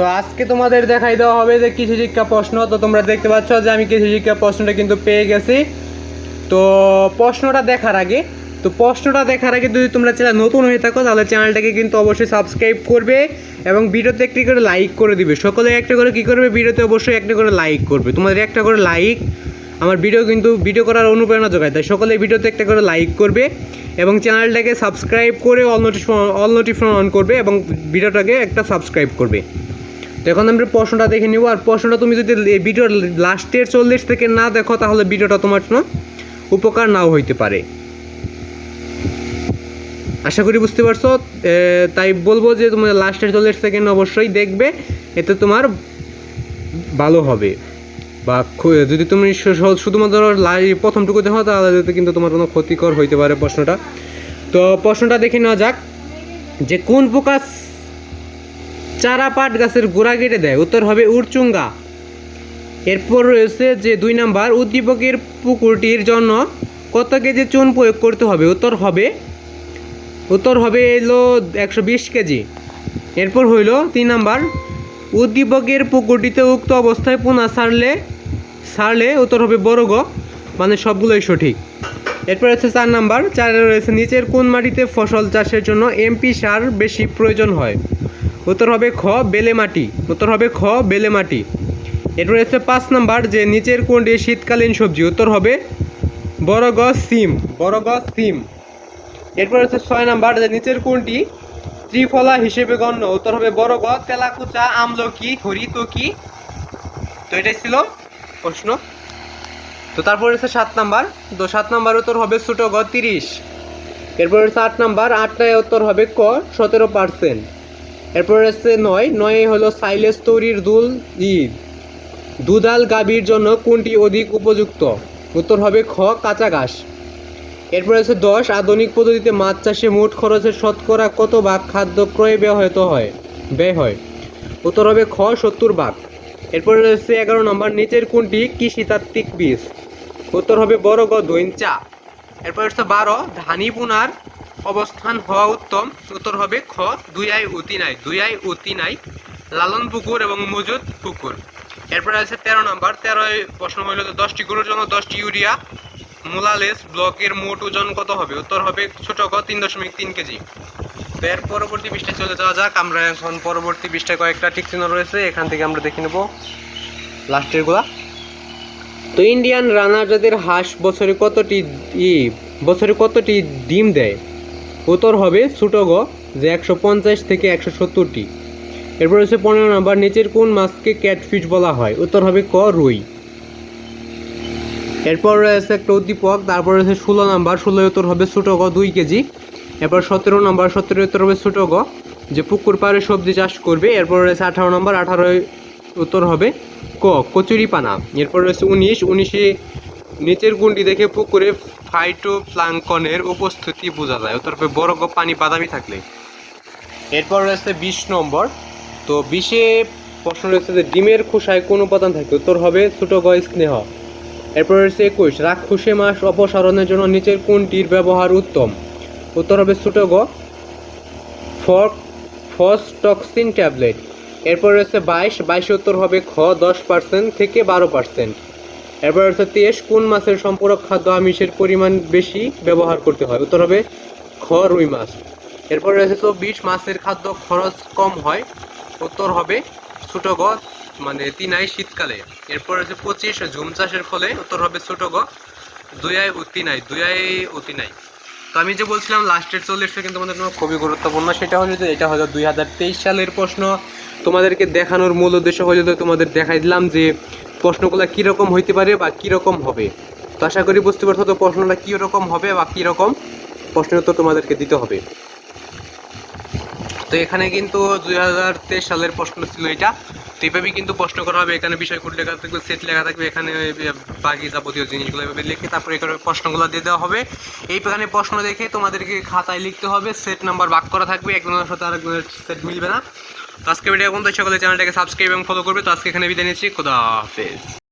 তো আজকে তোমাদের দেখাই দেওয়া হবে যে কৃষি শিক্ষা প্রশ্ন। তো তোমরা দেখতে পাচ্ছ যে আমি কৃষি শিক্ষা প্রশ্নটা কিন্তু পেয়ে গেছি। তো প্রশ্নটা দেখার আগে যদি তোমরা চ্যানেল নতুন হয়ে থাকো তাহলে চ্যানেলটাকে কিন্তু অবশ্যই সাবস্ক্রাইব করবে এবং ভিডিওতে একটি করে লাইক করে দিবে। সকলে একটা করে কী করবে, ভিডিওতে অবশ্যই একটা করে লাইক করবে। তোমাদের একটা করে লাইক আমার ভিডিও করার অনুপ্রেরণা যোগায়, তাই সকলে ভিডিওতে একটা করে লাইক করবে এবং চ্যানেলটাকে সাবস্ক্রাইব করে অল নোটিফিকেশন অন করবে এবং ভিডিওটাকে একটা সাবস্ক্রাইব করবে। তো এখন আমরা প্রশ্নটা দেখে নেব। আর প্রশ্নটা তুমি যদি ভিডিওর লাস্টের 40 সেকেন্ড না দেখো তাহলে ভিডিওটা তোমার জন্য উপকার নাও হইতে পারে। আশা করি বুঝতে পারছো। তাই বলবো যে তোমার লাস্টের 40 সেকেন্ড অবশ্যই দেখবে, এতে তোমার ভালো হবে। বা যদি তুমি শুধুমাত্র প্রথমটুকু দেখো তাহলে কিন্তু তোমার কোনো ক্ষতিকর হইতে পারে প্রশ্নটা। তো প্রশ্নটা দেখে নেওয়া যাক যে কোন পোকা চারা পাট গাছের গোড়া কেটে দেয়? উত্তর হবে উড়চুঙ্গা। এরপর রয়েছে যে 2 নাম্বার, উদ্দীপকের পুকুরটির জন্য কত কেজি চুন প্রয়োগ করতে হবে? উত্তর হবে এলো 120 কেজি। এরপর হইল 3 নাম্বার, উদ্দীপকের পুকুরটিতে উক্ত অবস্থায় পোনা ছাড়লে উত্তর হবে বড় গ, মানে সবগুলোই সঠিক। এরপর হচ্ছে 4 নাম্বার, 4 রয়েছে নিচের কোন মাটিতে ফসল চাষের জন্য এমপি সার বেশি প্রয়োজন হয়? উত্তর হবে খ বেলে মাটি। এরপর হচ্ছে 5 নাম্বার, যে নিচের কোনটি শীতকালীন সবজি? উত্তর হবে বড় গ সিম। এরপর হচ্ছে 6 নাম্বার, যে নিচের কোনটি ত্রিফলা হিসেবে গণ্য? উত্তর হবে বড় গ তেলাকুচা, আমলকি, হরিতকি। তো এটাই ছিল প্রশ্ন। তো তারপর হচ্ছে 7 নাম্বার, তো 7 নাম্বার উত্তর হবে ছোট গ 30। এরপর হচ্ছে 8 নাম্বার, 8টায় উত্তর হবে ক 17%। এরপর হচ্ছে 9 হলো সাইলেজ তৈরির দুধাল গাভীর জন্য কোনটি অধিক উপযুক্ত? উত্তর হবে খ কাঁচা ঘাস। এরপর হচ্ছে 10, আধুনিক পদ্ধতিতে মাছ চাষে মোট খরচের শতকরা কত ভাগ খাদ্য ক্রয়ে ব্যয় হয়? উত্তর হবে খ 70 ভাগ। এরপর রয়েছে 11 নম্বর, নিচের কোনটি কৃষিতাত্ত্বিক বীজ? উত্তর হবে বড় গ দৈঞ্চা। এরপর হচ্ছে 12, ধানি বুনার অবস্থান হওয়া উত্তম? উত্তর হবে খ 2i অতিনাই, লালন পুকুর এবং মজুদ পুকুর। এরপরে আছে 13 নম্বর, 13 প্রশ্ন হইল 10টি গরুর জন্য 10টি ইউরিয়া মোলালেস ব্লকের মোট ওজন কত হবে? উত্তর হবে ছোট গ 3.3 কেজি। তো এর পরবর্তী পৃষ্ঠায় চলে যাওয়া যাক। আমরা এখন পরবর্তী পৃষ্ঠায় কয়েকটা টিক চিহ্ন রয়েছে, এখান থেকে আমরা দেখে নেব লাস্টের গুলা। তো ইন্ডিয়ান রানার জাতের হাঁস বছরে কতটি ডিম দেয়? উত্তর হবে ছোট গ যে 150 থেকে 170টি। এরপর হচ্ছে 15 নম্বর, নিচের কোন মাছকে ক্যাটফিশ বলা হয়? উত্তর হবে ক রুই। এরপর রয়েছে একটা উদ্দীপক, তারপর রয়েছে 16 নাম্বার, 16 উত্তর হবে ছোট গ 2 কেজি। এরপর 17 নম্বর, 17 উত্তর হবে ছোট গ যে পুকুর পাড়ে সবজি চাষ করবে। এরপর রয়েছে 18 নম্বর, 18 উত্তর হবে ক কচুরিপানা। এরপর রয়েছে 19 নিচের কোনটি দেখে পুকুরে ফাইটোপ্লাঙ্কনের উপস্থিতি বোঝা যায়? উত্তর হবে বড় গ পানি বাদামি থাকলে। এরপর রয়েছে 20 নম্বর, তো 20-এ প্রশ্ন রয়েছে যে ডিমের খোসায় কোন উপাদান থাকে? উত্তর হবে ছোট গ স্নেহ। এরপর রয়েছে 21, রাক্ষসে মাছ অপসারণের জন্য নিচের কোনটির ব্যবহার উত্তম? উত্তর হবে ছোট গ ফসটক্সিন ট্যাবলেট। এরপর রয়েছে 22 উত্তর হবে খ 10% থেকে 12%। এরপর রয়েছে 23, কোন মাছের সম্পূরক খাদ্য আমিষের পরিমাণ বেশি ব্যবহার করতে হয়? উত্তর হবে খ রুই মাছ। এরপর রয়েছে 24, মাছের খাদ্য খরচ কম হয়? উত্তর হবে ছোট গ মানে 3i শীতকালে। এরপর হচ্ছে 25, ঝুম চাষের ফলে? উত্তর হবে ছোট গ 2i অতিনাই। তো আমি যে বলছিলাম লাস্টের 40 সেকেন্ড তোমাদের জন্য খুবই গুরুত্বপূর্ণ, সেটা হলো যে এটা হলো 2023 সালের প্রশ্ন। তোমাদেরকে দেখানোর মূল উদ্দেশ্য হলো যে তোমাদের দেখাই দিলাম যে প্রশ্নগুলো কীরকম হইতে পারে বা কীরকম হবে। তো আশা করি বুঝতে পারছো তো প্রশ্নটা কীরকম হবে বা কীরকম প্রশ্নের উত্তর তোমাদেরকে দিতে হবে। তো এখানে কিন্তু 2023 সালের প্রশ্ন ছিল এটা। তো এইভাবেই কিন্তু প্রশ্ন করা হবে। এখানে বিষয় কোড লেখা থাকবে, সেট লেখা থাকবে, এখানে বাকি যাবতীয় জিনিসগুলো এভাবে লিখে তারপরে এখানে প্রশ্নগুলো দিয়ে দেওয়া হবে। এইখানে প্রশ্ন দেখে তোমাদেরকে খাতায় লিখতে হবে, সেট নাম্বার ভাগ করা থাকবে, একজনের সাথে আরেকজনের সেট মিলবে না। তো আজকে ভিডিও পর্যন্ত, সকলে চ্যানেলটাকে সাবস্ক্রাইব এবং ফলো করবে। তো আজকে এখানে বিদায় নিচ্ছি, খোদা হাফেজ।